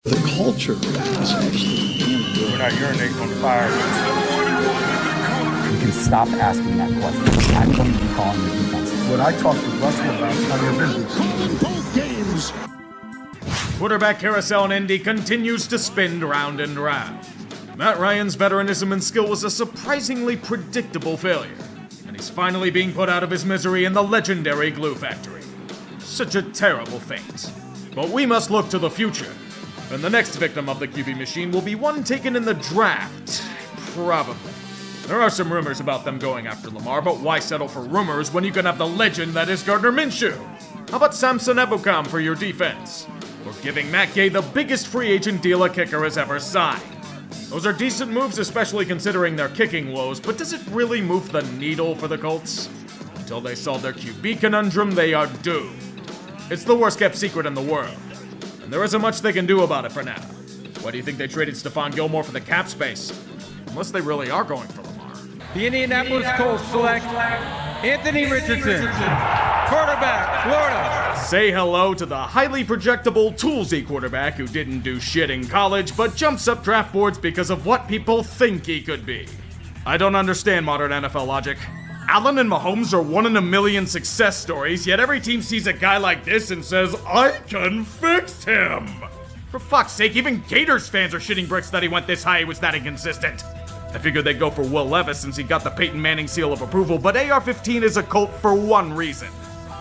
The culture is actually damn good. We're not urinating on the fire. You can stop asking that question. I'm going to be calling the defense. What I talked to Russell about is none of your business. Both games. Quarterback carousel in Indy continues to spin round and round. Matt Ryan's veteranism and skill was a surprisingly predictable failure, and he's finally being put out of his misery in the legendary glue factory. Such a terrible fate. But we must look to the future, and the next victim of the QB machine will be one taken in the draft. Probably. There are some rumors about them going after Lamar, but why settle for rumors when you can have the legend that is Gardner Minshew? How about Samson Ebukam for your defense? Or giving Matt Gay the biggest free agent deal a kicker has ever signed? Those are decent moves, especially considering their kicking woes, but does it really move the needle for the Colts? Until they solve their QB conundrum, they are doomed. It's the worst kept secret in the world, and there isn't much they can do about it for now. Why do you think they traded Stephon Gilmore for the cap space? Unless they really are going for Lamar. The Indianapolis Colts select Anthony Richardson, quarterback, Florida. Say hello to the highly projectable, toolsy quarterback who didn't do shit in college, but jumps up draft boards because of what people think he could be. I don't understand modern NFL logic. Allen and Mahomes are 1 in a million success stories, yet every team sees a guy like this and says, I can fix him! For fuck's sake, even Gators fans are shitting bricks that he went this high, he was that inconsistent. I figured they'd go for Will Levis since he got the Peyton Manning seal of approval, but AR-15 is a Colt for one reason.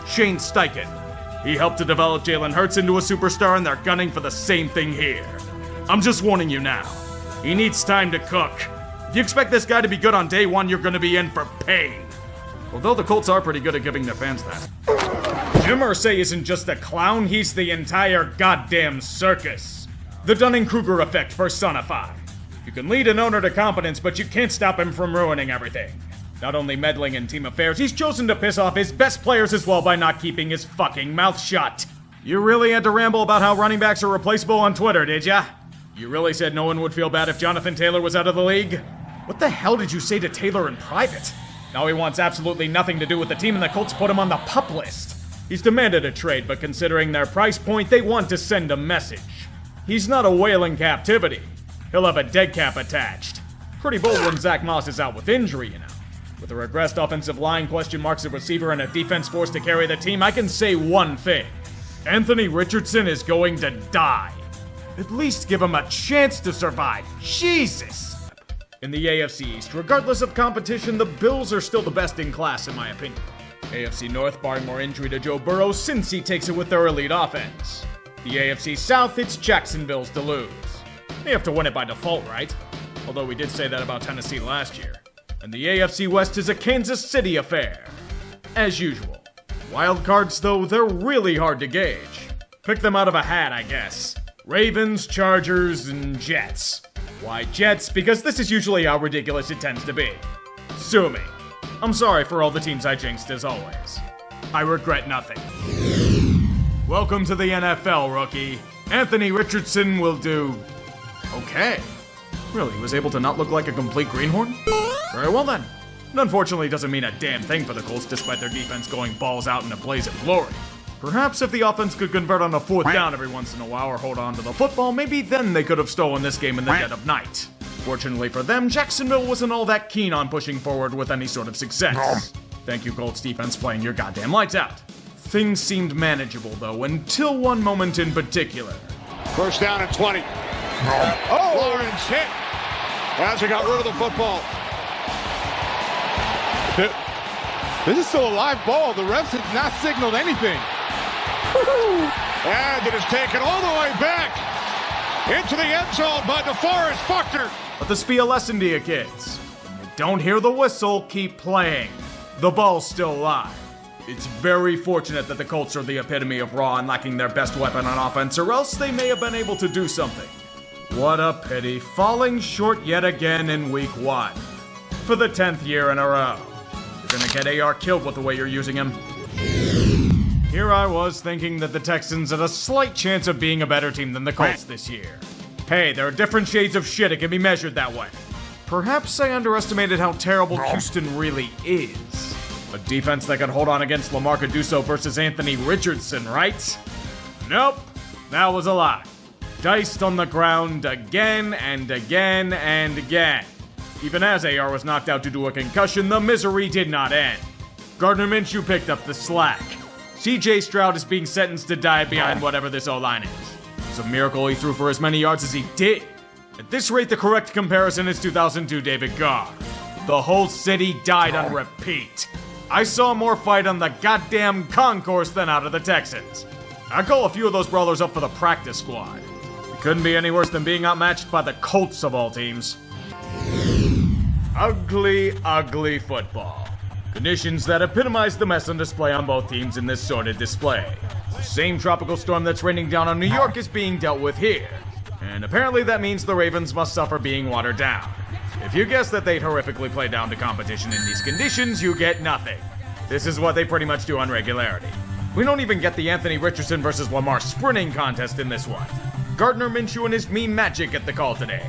Shane Steichen. He helped to develop Jalen Hurts into a superstar, and they're gunning for the same thing here. I'm just warning you now. He needs time to cook. If you expect this guy to be good on day one, you're gonna be in for pain. Although the Colts are pretty good at giving their fans that. Jim Irsay isn't just a clown, he's the entire goddamn circus. The Dunning-Kruger effect personified. You can lead an owner to competence, but you can't stop him from ruining everything. Not only meddling in team affairs, he's chosen to piss off his best players as well by not keeping his fucking mouth shut. You really had to ramble about how running backs are replaceable on Twitter, did ya? You really said no one would feel bad if Jonathan Taylor was out of the league? What the hell did you say to Taylor in private? Now he wants absolutely nothing to do with the team, and the Colts put him on the PUP list. He's demanded a trade, but considering their price point, they want to send a message. He's not a whale in captivity. He'll have a dead cap attached. Pretty bold when Zach Moss is out with injury, you know. With a regressed offensive line, question marks at receiver, and a defense forced to carry the team, I can say one thing. Anthony Richardson is going to die. At least give him a chance to survive. Jesus! In the AFC East, regardless of competition, the Bills are still the best in class, in my opinion. AFC North, barring more injury to Joe Burrow, Cincy takes it with their elite offense. The AFC South, it's Jacksonville's to lose. They have to win it by default, right? Although we did say that about Tennessee last year. And the AFC West is a Kansas City affair. As usual. Wild cards, though, they're really hard to gauge. Pick them out of a hat, I guess. Ravens, Chargers, and Jets. Why Jets? Because this is usually how ridiculous it tends to be. Sue me. I'm sorry for all the teams I jinxed, as always. I regret nothing. Welcome to the NFL, rookie. Anthony Richardson will do... okay. Really, he was able to not look like a complete greenhorn? Very well then. It unfortunately doesn't mean a damn thing for the Colts despite their defense going balls out in a blaze of glory. Perhaps if the offense could convert on a fourth down every once in a while or hold on to the football, maybe then they could have stolen this game in the dead of night. Fortunately for them, Jacksonville wasn't all that keen on pushing forward with any sort of success. Thank you, Colts defense, playing your goddamn lights out. Things seemed manageable, though, until one moment in particular. First down and 20. Oh, Lawrence hit as he got rid of the football. This is still a live ball. The refs have not signaled anything. And it is taken all the way back into the end zone by DeForest Buckner. Let this be a lesson to you kids. When you don't hear the whistle, keep playing. The ball's still live. It's very fortunate that the Colts are the epitome of raw and lacking their best weapon on offense, or else they may have been able to do something. What a pity, falling short yet again in week 1. For the 10th year in a row. You're gonna get AR killed with the way you're using him. Here I was thinking that the Texans had a slight chance of being a better team than the Colts this year. Hey, there are different shades of shit, it can be measured that way. Perhaps I underestimated how terrible Houston really is. A defense that could hold on against Lamar could do so versus Anthony Richardson, right? Nope, that was a lie. diced on the ground again and again and again. Even as AR was knocked out due to a concussion, the misery did not end. Gardner Minshew picked up the slack. CJ Stroud is being sentenced to die behind whatever this O-line is. It's a miracle he threw for as many yards as he did. At this rate, the correct comparison is 2002 David Carr. The whole city died on repeat. I saw more fight on the goddamn concourse than out of the Texans. I'd call a few of those brawlers up for the practice squad. It couldn't be any worse than being outmatched by the Colts of all teams. Ugly, ugly football. Conditions that epitomize the mess on display on both teams in this sordid display. The same tropical storm that's raining down on New York is being dealt with here. And apparently that means the Ravens must suffer being watered down. If you guess that they'd horrifically play down to competition in these conditions, you get nothing. This is what they pretty much do on regularity. We don't even get the Anthony Richardson versus Lamar sprinting contest in this one. Gardner Minshew and his meme magic get the call today.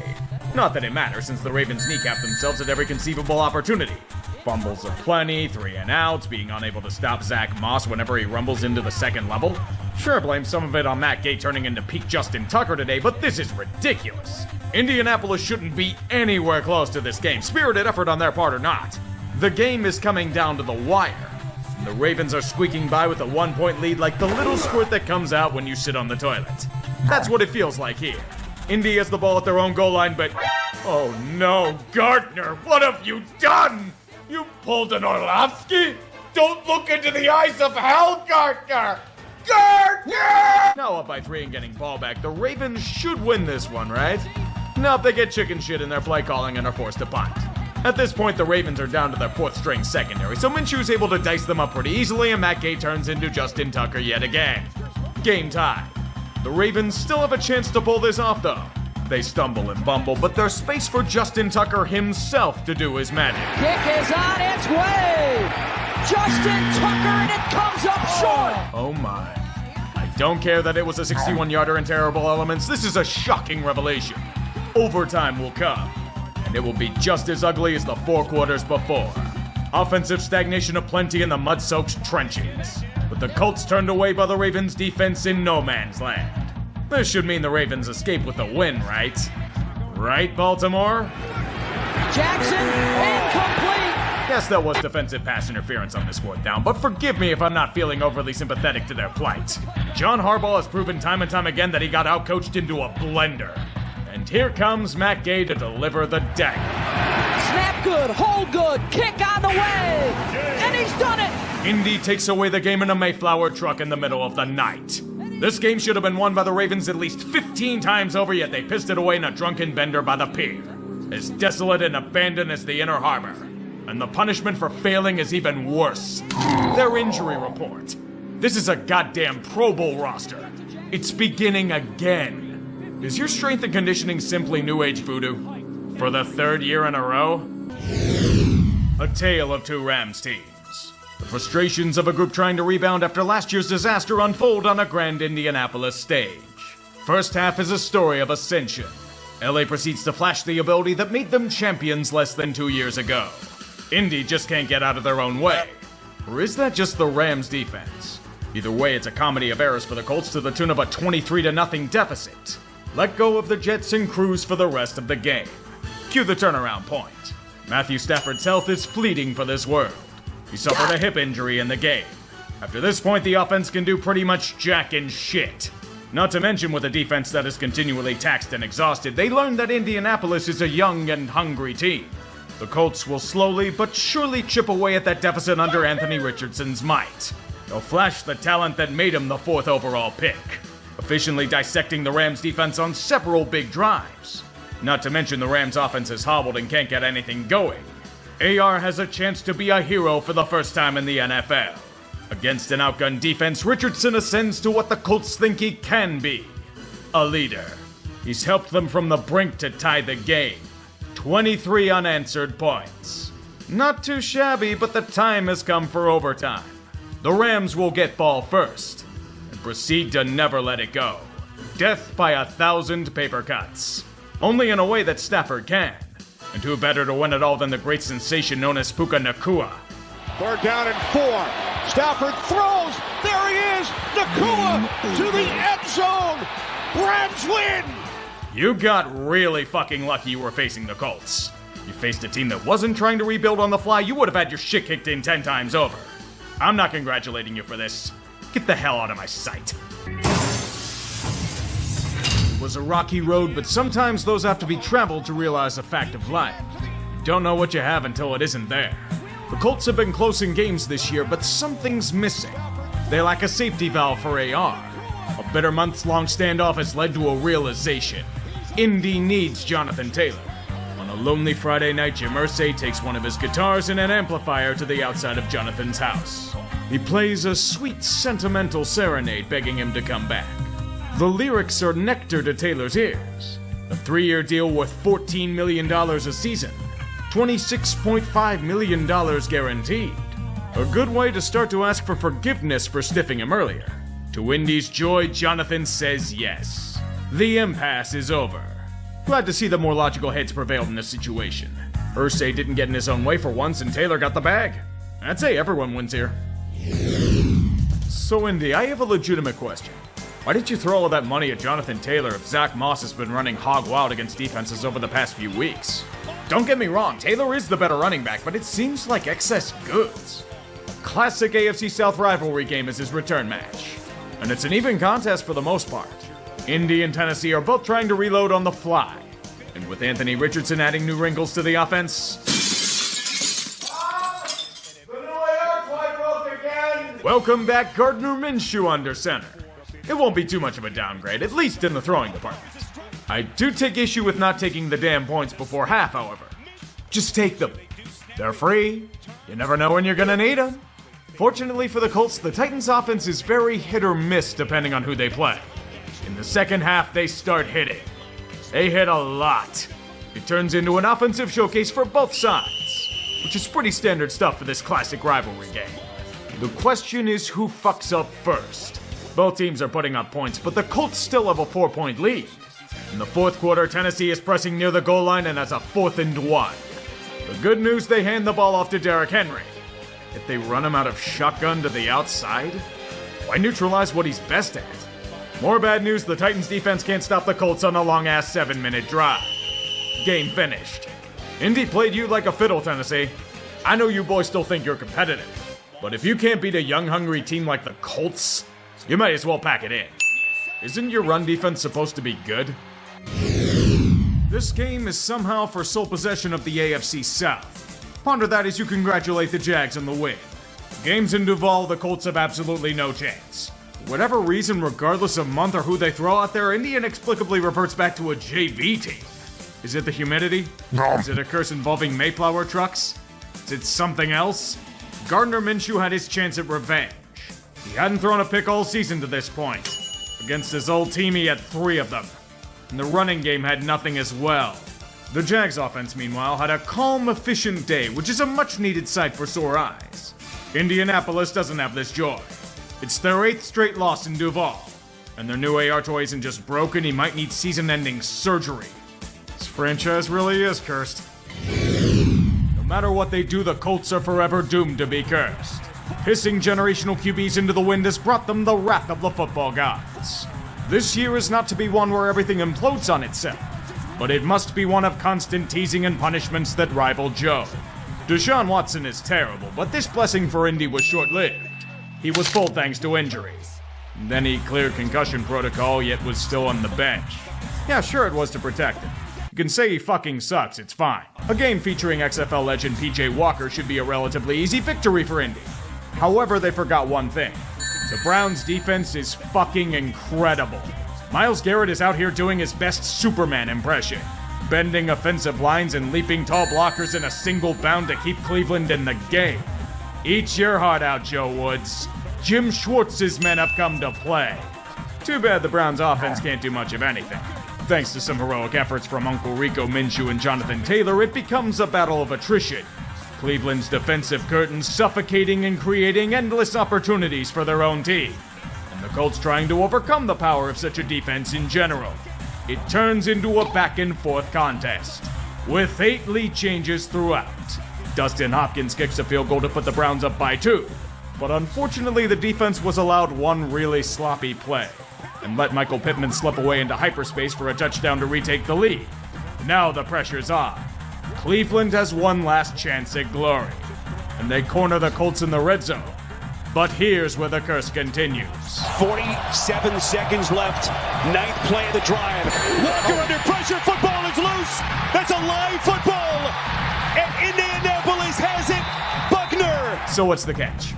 Not that it matters, since the Ravens kneecap themselves at every conceivable opportunity. Fumbles aplenty, 3 and outs, being unable to stop Zach Moss whenever he rumbles into the second level. Sure, blame some of it on Matt Gay turning into peak Justin Tucker today, but this is ridiculous. Indianapolis shouldn't be anywhere close to this game, spirited effort on their part or not. The game is coming down to the wire. And the Ravens are squeaking by with a 1-point lead like the little squirt that comes out when you sit on the toilet. That's what it feels like here. Indy has the ball at their own goal line, but... oh no, Gardner, what have you done? You pulled an Orlovsky? Don't look into the eyes of hell, Gardner! Gardner! Now up by 3 and getting ball back, the Ravens should win this one, right? Nope, they get chicken shit in their play calling and are forced to punt. At this point, the Ravens are down to their 4th string secondary, so Minshew's able to dice them up pretty easily, and Matt Gay turns into Justin Tucker yet again. Game time. The Ravens still have a chance to pull this off, though. They stumble and bumble, but there's space for Justin Tucker himself to do his magic. Kick is on its way! Justin Tucker, and it comes up short! Oh my. I don't care that it was a 61-yarder in terrible elements. This is a shocking revelation. Overtime will come, and it will be just as ugly as the 4 quarters before. Offensive stagnation aplenty in the mud-soaked trenches, with the Colts turned away by the Ravens' defense in no man's land. This should mean the Ravens escape with a win, right? Right, Baltimore? Jackson, incomplete! Yes, that was defensive pass interference on this 4th down, but forgive me if I'm not feeling overly sympathetic to their plight. John Harbaugh has proven time and time again that he got outcoached into a blender. And here comes Matt Gay to deliver the dagger. Snap good, hold good, kick on the way! And he's done it! Indy takes away the game in a Mayflower truck in the middle of the night. This game should have been won by the Ravens at least 15 times over, yet they pissed it away in a drunken bender by the pier. As desolate and abandoned as the Inner Harbor. And the punishment for failing is even worse. Their injury report. This is a goddamn Pro Bowl roster. It's beginning again. Is your strength and conditioning simply New Age voodoo? For the 3rd year in a row? A tale of 2 Rams teams. The frustrations of a group trying to rebound after last year's disaster unfold on a grand Indianapolis stage. First half is a story of ascension. LA proceeds to flash the ability that made them champions less than 2 years ago. Indy just can't get out of their own way. Or is that just the Rams' defense? Either way, it's a comedy of errors for the Colts to the tune of a 23-0 deficit. Let go of the Jets and cruise for the rest of the game. Cue the turnaround point. Matthew Stafford's health is fleeting for this world. He suffered a hip injury in the game. After this point, the offense can do pretty much jack and shit. Not to mention with a defense that is continually taxed and exhausted, they learned that Indianapolis is a young and hungry team. The Colts will slowly but surely chip away at that deficit under Anthony Richardson's might. They'll flash the talent that made him the 4th overall pick, efficiently dissecting the Rams' defense on several big drives. Not to mention the Rams' offense is hobbled and can't get anything going. AR has a chance to be a hero for the first time in the NFL. Against an outgunned defense, Richardson ascends to what the Colts think he can be. A leader. He's helped them from the brink to tie the game. 23 unanswered points. Not too shabby, but the time has come for overtime. The Rams will get ball first and proceed to never let it go. Death by 1,000 paper cuts. Only in a way that Stafford can. And who better to win it all than the great sensation known as Puka Nacua? 3rd down and 4. Stafford throws. There he is. Nacua to the end zone. Rams win! You got really fucking lucky you were facing the Colts. You faced a team that wasn't trying to rebuild on the fly, you would have had your shit kicked in 10 times over. I'm not congratulating you for this. Get the hell out of my sight. It was a rocky road, but sometimes those have to be traveled to realize a fact of life. You don't know what you have until it isn't there. The Colts have been close in games this year, but something's missing. They lack a safety valve for AR. A bitter months-long standoff has led to a realization. Indy needs Jonathan Taylor. On a lonely Friday night, Jim Irsay takes one of his guitars and an amplifier to the outside of Jonathan's house. He plays a sweet, sentimental serenade begging him to come back. The lyrics are nectar to Taylor's ears. A 3-year deal worth $14 million a season. $26.5 million guaranteed. A good way to start to ask for forgiveness for stiffing him earlier. To Indy's joy, Jonathan says yes. The impasse is over. Glad to see the more logical heads prevailed in this situation. Irsay didn't get in his own way for once, and Taylor got the bag. I'd say everyone wins here. So, Indy, I have a legitimate question. Why did you throw all of that money at Jonathan Taylor if Zach Moss has been running hog wild against defenses over the past few weeks? Don't get me wrong, Taylor is the better running back, but it seems like excess goods. A classic AFC South rivalry game is his return match. And it's an even contest for the most part. Indy and Tennessee are both trying to reload on the fly. And with Anthony Richardson adding new wrinkles to the offense... Welcome back, Gardner Minshew under center. It won't be too much of a downgrade, at least in the throwing department. I do take issue with not taking the damn points before half, however. Just take them. They're free. You never know when you're gonna need them. Fortunately for the Colts, the Titans' offense is very hit or miss depending on who they play. In the second half, they start hitting. They hit a lot. It turns into an offensive showcase for both sides, which is pretty standard stuff for this classic rivalry game. The question is who fucks up first. Both teams are putting up points, but the Colts still have a 4-point lead. In the fourth quarter, Tennessee is pressing near the goal line and has a 4th and 1. The good news, they hand the ball off to Derrick Henry. If they run him out of shotgun to the outside, why neutralize what he's best at? More bad news, the Titans defense can't stop the Colts on a long-ass 7-minute drive. Game finished. Indy played you like a fiddle, Tennessee. I know you boys still think you're competitive, but if you can't beat a young, hungry team like the Colts, you might as well pack it in. Isn't your run defense supposed to be good? This game is somehow for sole possession of the AFC South. Ponder that as you congratulate the Jags on the win. Games in Duval, the Colts have absolutely no chance. For whatever reason, regardless of month or who they throw out there, Indy inexplicably reverts back to a JV team. Is it the humidity? No. Is it a curse involving Mayflower trucks? Is it something else? Gardner Minshew had his chance at revenge. He hadn't thrown a pick all season to this point. Against his old team, he had 3 of them. And the running game had nothing as well. The Jags offense, meanwhile, had a calm, efficient day, which is a much-needed sight for sore eyes. Indianapolis doesn't have this joy. It's their 8th straight loss in Duval. And their new AR toy isn't just broken, he might need season-ending surgery. This franchise really is cursed. No matter what they do, the Colts are forever doomed to be cursed. Pissing generational QBs into the wind has brought them the wrath of the football gods. This year is not to be one where everything implodes on itself, but it must be one of constant teasing and punishments that rival Joe. Deshaun Watson is terrible, but this blessing for Indy was short-lived. He was full thanks to injury. Then he cleared concussion protocol, yet was still on the bench. Yeah, sure it was to protect him. You can say he fucking sucks, it's fine. A game featuring XFL legend PJ Walker should be a relatively easy victory for Indy. However, they forgot one thing. The Browns' defense is fucking incredible. Myles Garrett is out here doing his best Superman impression, bending offensive lines and leaping tall blockers in a single bound to keep Cleveland in the game. Eat your heart out, Joe Woods. Jim Schwartz's men have come to play. Too bad the Browns' offense can't do much of anything. Thanks to some heroic efforts from Uncle Rico Minshew and Jonathan Taylor, it becomes a battle of attrition. Cleveland's defensive curtains suffocating and creating endless opportunities for their own team. And the Colts trying to overcome the power of such a defense in general. It turns into a back-and-forth contest, with 8 lead changes throughout. Dustin Hopkins kicks a field goal to put the Browns up by 2, but unfortunately the defense was allowed one really sloppy play. and let Michael Pittman slip away into hyperspace for a touchdown to retake the lead. Now the pressure's on. Cleveland has one last chance at glory, and they corner the Colts in the red zone. But here's where the curse continues. 47 seconds left. Ninth play of the drive. Walker under pressure. Football is loose. That's a live football. And Indianapolis has it. Buckner. So what's the catch?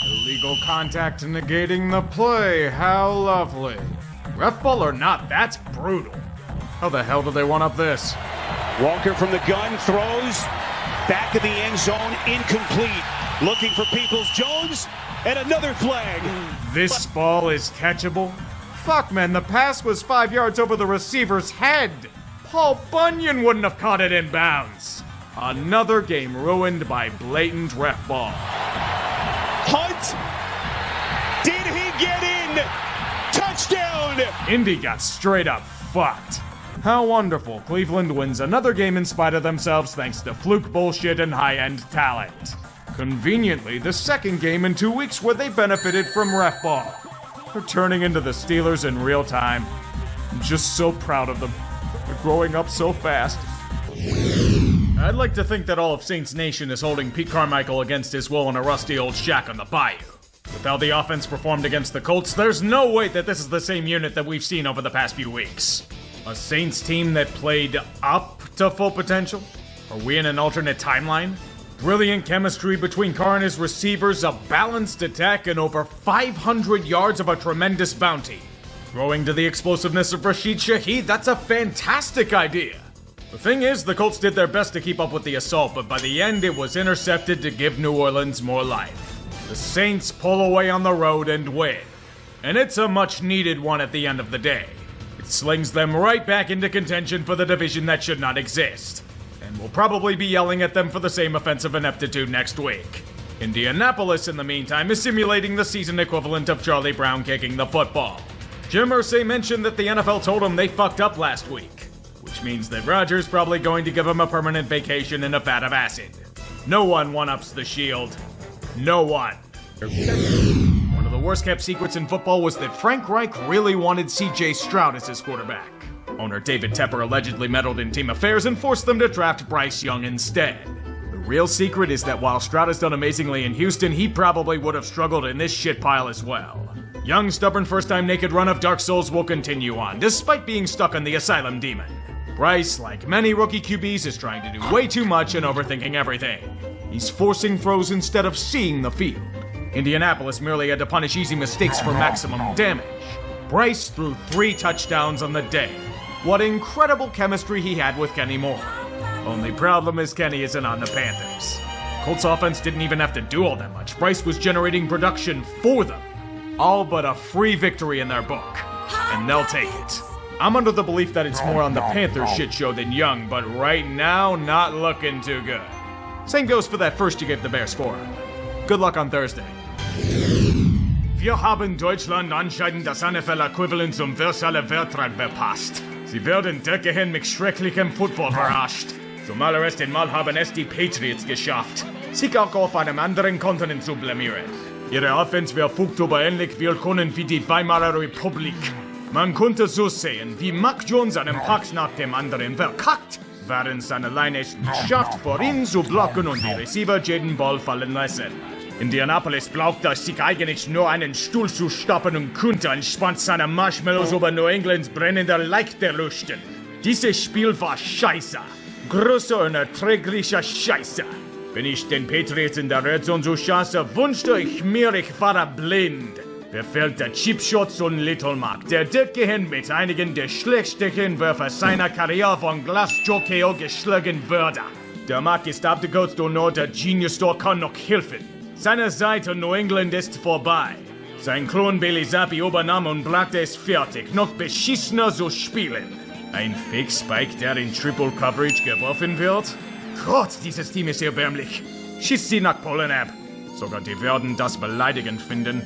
Illegal contact negating the play. How lovely. Ref ball or not, that's brutal. How the hell do they one up this? Walker from the gun throws. Back of the end zone. Incomplete. Looking for Peoples-Jones. And another flag. This ball is catchable? Fuck, man, the pass was 5 yards over the receiver's head. Paul Bunyan wouldn't have caught it in bounds. Another game ruined by blatant ref ball. Hunt. Did he get in? Touchdown. Indy got straight up fucked. How wonderful. Cleveland wins another game in spite of themselves thanks to fluke bullshit and high-end talent. Conveniently, the second game in 2 weeks where they benefited from ref ball. They're turning into the Steelers in real time. I'm just so proud of them. They're growing up so fast. I'd like to think that all of Saints Nation is holding Pete Carmichael against his will in a rusty old shack on the bayou. With how the offense performed against the Colts, there's no way that this is the same unit that we've seen over the past few weeks. A Saints team that played up to full potential? Are we in an alternate timeline? Brilliant chemistry between Carr and his receivers, a balanced attack, and over 500 yards of a tremendous bounty. Throwing to the explosiveness of Rashid Shaheed, that's a fantastic idea. The thing is, the Colts did their best to keep up with the assault, but by the end it was intercepted to give New Orleans more life. The Saints pull away on the road and win. And it's a much needed one at the end of the day. It slings them right back into contention for the division that should not exist. And we'll probably be yelling at them for the same offensive ineptitude next week. Indianapolis, in the meantime, is simulating the season equivalent of Charlie Brown kicking the football. Jim Irsay mentioned that the NFL told him they fucked up last week, which means that Rodgers probably going to give him a permanent vacation in a vat of acid. No one one-ups the Shield. No one. One of the worst-kept secrets in football was that Frank Reich really wanted C.J. Stroud as his quarterback. Owner David Tepper allegedly meddled in team affairs and forced them to draft Bryce Young instead. The real secret is that while Stroud has done amazingly in Houston, he probably would have struggled in this shit pile as well. Young's stubborn first-time naked run of Dark Souls will continue on, despite being stuck on the Asylum Demon. Bryce, like many rookie QBs, is trying to do way too much and overthinking everything. He's forcing throws instead of seeing the field. Indianapolis merely had to punish easy mistakes for maximum damage. Bryce threw 3 touchdowns on the day. What incredible chemistry he had with Kenny Moore. Only problem is Kenny isn't on the Panthers. Colts offense didn't even have to do all that much. Bryce was generating production for them. All but a free victory in their book. And they'll take it. I'm under the belief that it's more on the Panthers shit show than Young, but right now, not looking too good. Same goes for that first you gave the Bears for. Good luck on Thursday. Wir haben Deutschland anscheinend das NFL-Äquivalent zum Versailles-Vertrag verpasst. Sie werden durchgehend mit schrecklichem Football verarscht. Zumal erst einmal haben es die Patriots geschafft, sich auch auf einem anderen Kontinent zu blamieren. Ihre Offense verfügt über ähnlich viel Können wie die Weimarer Republik. Man konnte so sehen, wie Mac Jones einen Pass nach dem anderen verkackt, während seine Line es nicht schafft, vor ihm zu blocken und die Receiver jeden Ball fallen lassen. Indianapolis glaubt, dass sich eigentlich nur einen Stuhl zu stoppen und könnte entspannt seine Marshmallows über New Englands brennender Leichte lüften. Dieses Spiel war scheiße. Große und erträglicher Scheiße. Wenn ich den Patriots in der Red Zone so schaue, wünschte ich mir, ich war blind. Befällt der Chipshots und Little Mac, der durchgehend mit einigen der schlechtesten Würfer seiner Karriere von Glasjockey geschlagen würde. Der Mac ist abgekürzt und nur der Genius Store kann noch helfen. Seine Zeit in New England ist vorbei. Sein Klon Bailey Zappi übernahm und brachte es fertig, noch beschissener zu spielen. Ein Fake Spike, der in Triple Coverage geworfen wird? Gott, dieses Team ist erbärmlich. Schießt sie nach Polen ab. Sogar die werden das beleidigend finden.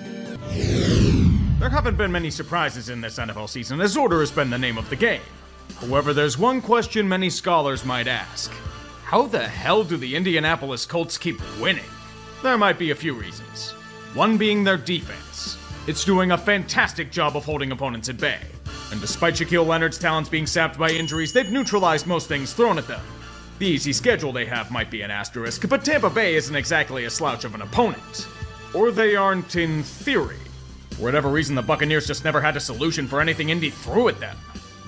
There haven't been many surprises in this NFL season, as order has been the name of the game. However, there's one question many scholars might ask. How the hell do the Indianapolis Colts keep winning? There might be a few reasons. One being their defense. It's doing a fantastic job of holding opponents at bay. And despite Shaquille Leonard's talents being sapped by injuries, they've neutralized most things thrown at them. The easy schedule they have might be an asterisk, but Tampa Bay isn't exactly a slouch of an opponent. Or they aren't in theory. For whatever reason, the Buccaneers just never had a solution for anything Indy threw at them.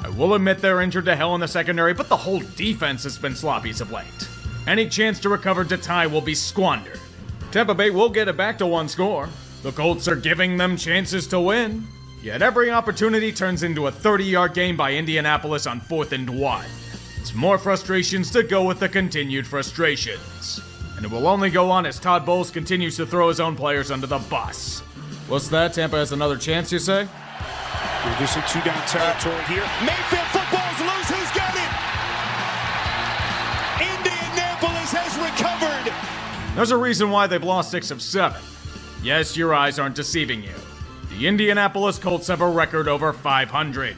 I will admit they're injured to hell in the secondary, but the whole defense has been sloppy as of late. Any chance to recover to tie will be squandered. Tampa Bay will get it back to one score. The Colts are giving them chances to win. Yet every opportunity turns into a 30-yard gain by Indianapolis on 4th and 1. It's more frustrations to go with the continued frustrations. And it will only go on as Todd Bowles continues to throw his own players under the bus. What's that? Tampa has another chance, you say? Reducing 2-down territory here. Mayfield, football's loose. Who's got it? Indianapolis has recovered. There's a reason why they've lost 6 of 7. Yes, your eyes aren't deceiving you. The Indianapolis Colts have a record over 500.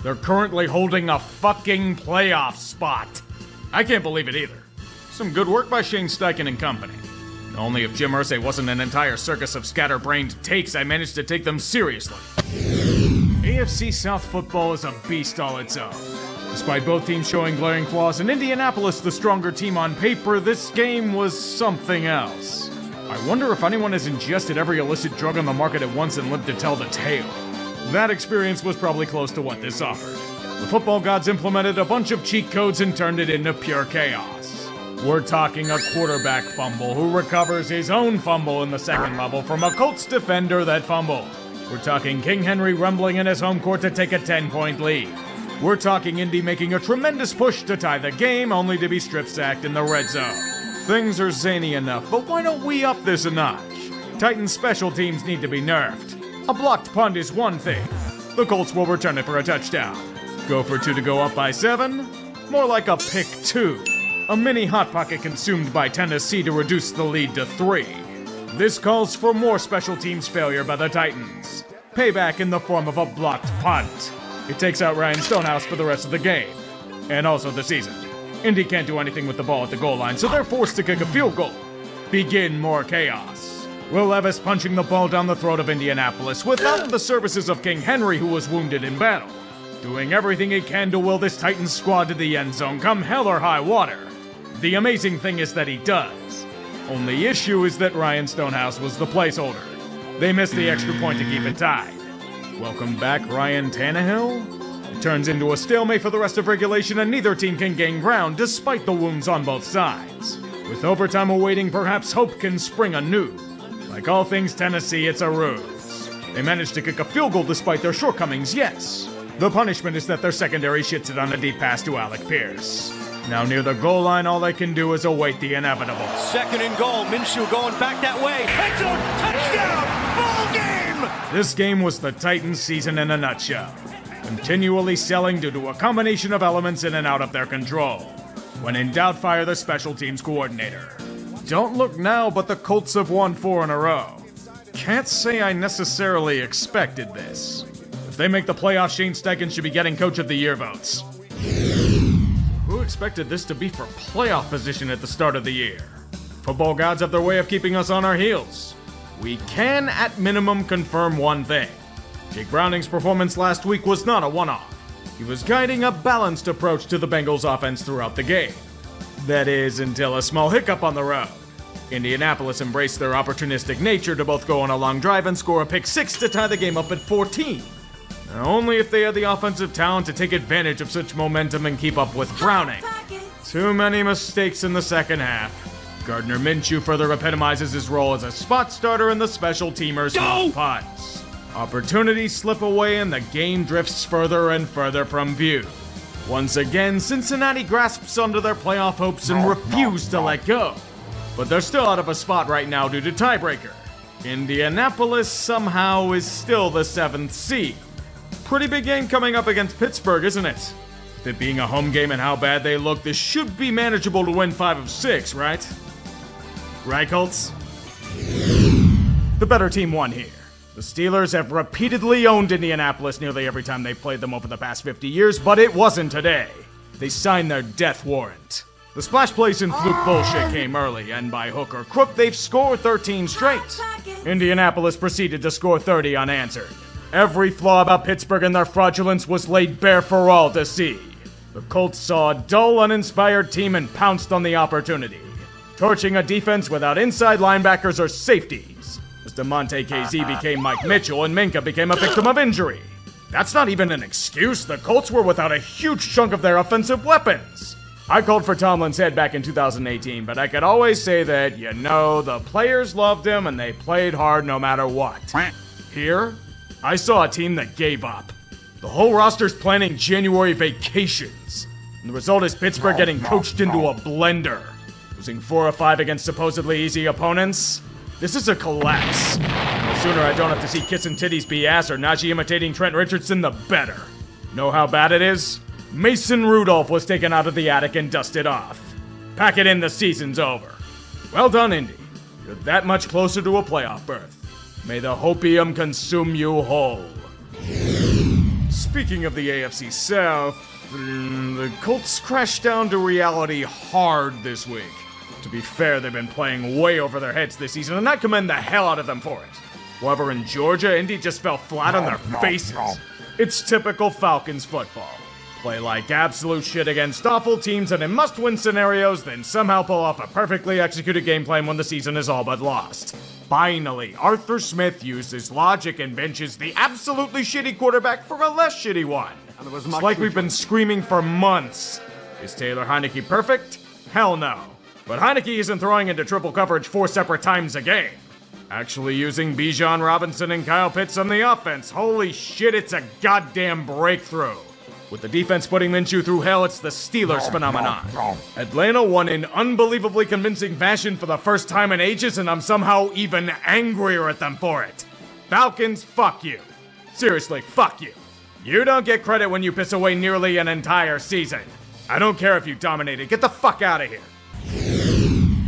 They're currently holding a fucking playoff spot. I can't believe it either. Some good work by Shane Steichen and company. Only if Jim Irsay wasn't an entire circus of scatterbrained takes, I managed to take them seriously. AFC South football is a beast all its own. Despite both teams showing glaring flaws and Indianapolis the stronger team on paper, this game was something else. I wonder if anyone has ingested every illicit drug on the market at once and lived to tell the tale. That experience was probably close to what this offered. The football gods implemented a bunch of cheat codes and turned it into pure chaos. We're talking a quarterback fumble who recovers his own fumble in the second level from a Colts defender that fumbled. We're talking King Henry rumbling in his home court to take a 10-point lead. We're talking Indy making a tremendous push to tie the game, only to be strip-sacked in the red zone. Things are zany enough, but why don't we up this a notch? Titans' special teams need to be nerfed. A blocked punt is one thing. The Colts will return it for a touchdown. Go for 2 to go up by 7? More like a pick 2. A mini hot pocket consumed by Tennessee to reduce the lead to 3. This calls for more special teams failure by the Titans. Payback in the form of a blocked punt. It takes out Ryan Stonehouse for the rest of the game. And also the season. Indy can't do anything with the ball at the goal line, so they're forced to kick a field goal. Begin more chaos. Will Levis punching the ball down the throat of Indianapolis without the services of King Henry, who was wounded in battle. Doing everything he can to will this Titans squad to the end zone come hell or high water. The amazing thing is that he does. Only issue is that Ryan Stonehouse was the placeholder. They missed the extra point to keep it tied. Welcome back, Ryan Tannehill. It turns into a stalemate for the rest of regulation, and neither team can gain ground despite the wounds on both sides. With overtime awaiting, perhaps hope can spring anew. Like all things Tennessee, it's a ruse. They managed to kick a field goal despite their shortcomings, yes. The punishment is that their secondary shits it on a deep pass to Alec Pierce. Now near the goal line, all they can do is await the inevitable. 2nd and goal. Minshew going back that way. End zone. Touchdown. Ball game. This game was the Titans' season in a nutshell. Continually selling due to a combination of elements in and out of their control. When in doubt, fire the special teams coordinator. Don't look now, but the Colts have won 4 in a row. Can't say I necessarily expected this. If they make the playoffs, Shane Steichen should be getting Coach of the Year votes. Who expected this to be for playoff position at the start of the year? Football gods have their way of keeping us on our heels. We can, at minimum, confirm one thing. Jake Browning's performance last week was not a one-off. He was guiding a balanced approach to the Bengals offense throughout the game. That is, until a small hiccup on the road. Indianapolis embraced their opportunistic nature to both go on a long drive and score a pick 6 to tie the game up at 14. Now, only if they had the offensive talent to take advantage of such momentum and keep up with Browning. Too many mistakes in the second half. Gardner Minshew further epitomizes his role as a spot starter in the special teamers' punts. Opportunities slip away and the game drifts further and further from view. Once again, Cincinnati grasps onto their playoff hopes and refuse to let go. But they're still out of a spot right now due to tiebreaker. Indianapolis somehow is still the 7th seed. Pretty big game coming up against Pittsburgh, isn't it? With it being a home game and how bad they look, this should be manageable to win 5 of 6, right? Right, Colts? The better team won here. The Steelers have repeatedly owned Indianapolis nearly every time they played them over the past 50 years, but it wasn't today. They signed their death warrant. The splash plays and fluke bullshit came early, and by hook or crook, they've scored 13 straight. Indianapolis proceeded to score 30 unanswered. Every flaw about Pittsburgh and their fraudulence was laid bare for all to see. The Colts saw a dull, uninspired team and pounced on the opportunity, torching a defense without inside linebackers or safeties, as DeMonte KZ became Mike Mitchell and Minka became a victim of injury. That's not even an excuse. The Colts were without a huge chunk of their offensive weapons. I called for Tomlin's head back in 2018, but I could always say that, the players loved him and they played hard no matter what. Here, I saw a team that gave up. The whole roster's planning January vacations. And the result is Pittsburgh getting coached into a blender. Losing 4 of 5 against supposedly easy opponents. This is a collapse. And the sooner I don't have to see Kiss and Titties be ass or Najee imitating Trent Richardson, the better. Know how bad it is? Mason Rudolph was taken out of the attic and dusted off. Pack it in, the season's over. Well done, Indy. You're that much closer to a playoff berth. May the hopium consume you whole. Speaking of the AFC South, the Colts crashed down to reality hard this week. To be fair, they've been playing way over their heads this season, and I commend the hell out of them for it. However, in Georgia, Indy just fell flat on their faces. It's typical Falcons football. Play like absolute shit against awful teams and in must-win scenarios, then somehow pull off a perfectly executed game plan when the season is all but lost. Finally, Arthur Smith used his logic and benches the absolutely shitty quarterback for a less shitty one. It's like we've been screaming for months. Is Taylor Heineke perfect? Hell no. But Heineke isn't throwing into triple coverage 4 separate times a game. Actually using Bijan Robinson and Kyle Pitts on the offense. Holy shit, it's a goddamn breakthrough. With the defense putting Minshew through hell, it's the Steelers phenomenon. Atlanta won in unbelievably convincing fashion for the first time in ages, and I'm somehow even angrier at them for it. Falcons, fuck you. Seriously, fuck you. You don't get credit when you piss away nearly an entire season. I don't care if you dominated. Get the fuck out of here.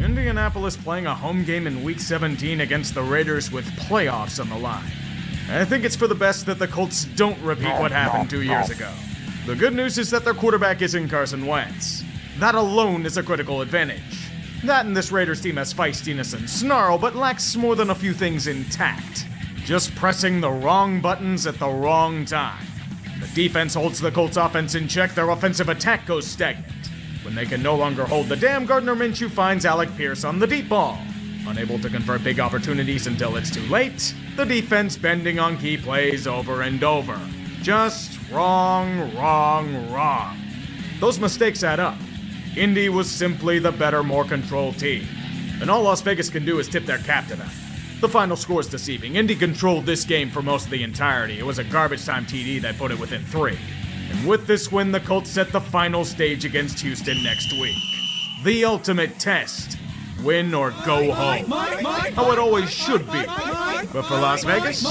Indianapolis playing a home game in Week 17 against the Raiders with playoffs on the line. I think it's for the best that the Colts don't repeat what happened 2 years ago. The good news is that their quarterback isn't Carson Wentz. That alone is a critical advantage. That and this Raiders team has feistiness and snarl, but lacks more than a few things intact. Just pressing the wrong buttons at the wrong time. The defense holds the Colts offense in check, their offensive attack goes stagnant. When they can no longer hold the dam, Gardner Minshew finds Alec Pierce on the deep ball. Unable to convert big opportunities until it's too late, the defense bending on key plays over and over. Just wrong. Those mistakes add up. Indy was simply the better, more controlled team. And all Las Vegas can do is tip their cap to them. The final score is deceiving. Indy controlled this game for most of the entirety. It was a garbage time TD that put it within 3. And with this win, the Colts set the final stage against Houston next week. The ultimate test. Win or go home. How it always should be. But for Las Vegas?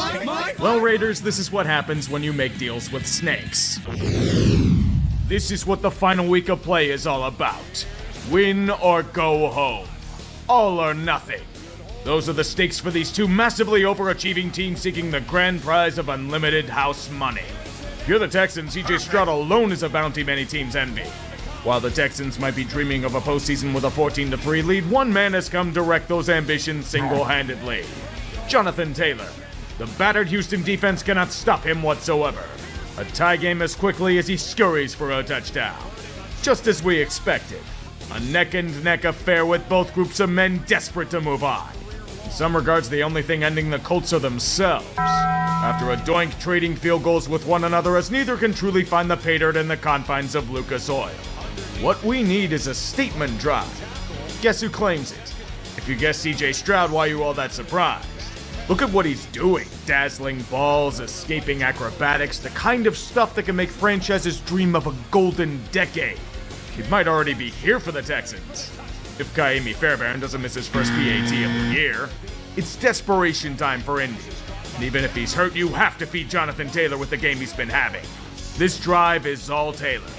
Well, Raiders, this is what happens when you make deals with snakes. This is what the final week of play is all about. Win or go home. All or nothing. Those are the stakes for these two massively overachieving teams seeking the grand prize of unlimited house money. If you're the Texans, CJ Stroud alone is a bounty many teams envy. While the Texans might be dreaming of a postseason with a 14-3 lead, one man has come to wreck those ambitions single-handedly. Jonathan Taylor. The battered Houston defense cannot stop him whatsoever. A tie game as quickly as he scurries for a touchdown. Just as we expected. A neck-and-neck affair with both groups of men desperate to move on. In some regards, the only thing ending the Colts are themselves. After a doink trading field goals with one another as neither can truly find the pay dirt in the confines of Lucas Oil. What we need is a statement drive. Guess who claims it? If you guess CJ Stroud, why are you all that surprised? Look at what he's doing. Dazzling balls, escaping acrobatics, the kind of stuff that can make franchises dream of a golden decade. He might already be here for the Texans. If Kaimi Fairbairn doesn't miss his first PAT of the year, it's desperation time for Indy. And even if he's hurt, you have to feed Jonathan Taylor with the game he's been having. This drive is all Taylor.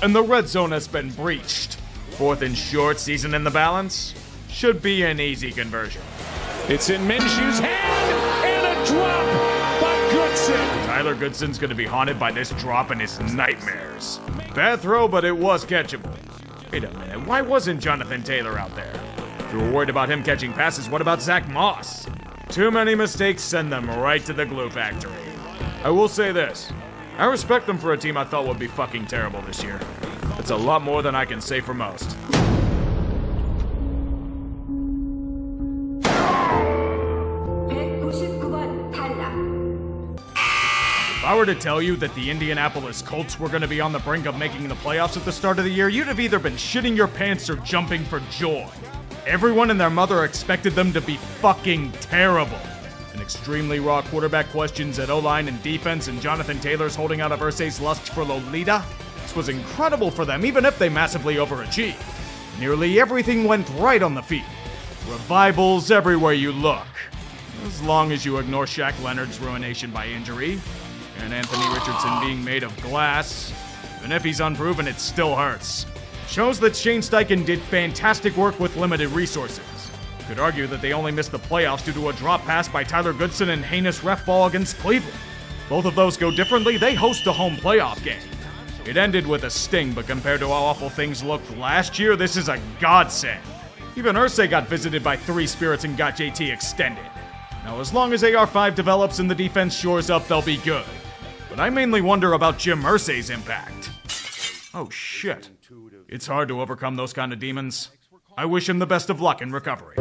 And the red zone has been breached. 4th and short, season in the balance. Should be an easy conversion. It's in Minshew's hand, and a drop by Goodson. Tyler Goodson's going to be haunted by this drop and his nightmares. Bad throw, but it was catchable. Wait a minute, why wasn't Jonathan Taylor out there? If you were worried about him catching passes, what about Zach Moss? Too many mistakes send them right to the glue factory. I will say this. I respect them for a team I thought would be fucking terrible this year. It's a lot more than I can say for most. If I were to tell you that the Indianapolis Colts were going to be on the brink of making the playoffs at the start of the year, you'd have either been shitting your pants or jumping for joy. Everyone and their mother expected them to be fucking terrible. And extremely raw quarterback questions at O-line and defense, and Jonathan Taylor's holding out of Irsay's lust for Lolita. This was incredible for them, even if they massively overachieved. Nearly everything went right on the field. Revivals everywhere you look. As long as you ignore Shaq Leonard's ruination by injury, and Anthony Richardson being made of glass. Even if he's unproven, it still hurts. Shows that Shane Steichen did fantastic work with limited resources. Could argue that they only missed the playoffs due to a drop pass by Tyler Goodson and heinous ref ball against Cleveland. Both of those go differently. They host a home playoff game. It ended with a sting, but compared to how awful things looked last year, this is a godsend. Even Irsay got visited by 3 spirits and got JT extended. Now, as long as AR5 develops and the defense shores up, they'll be good. But I mainly wonder about Jim Irsay's impact. Oh shit. It's hard to overcome those kind of demons. I wish him the best of luck in recovery.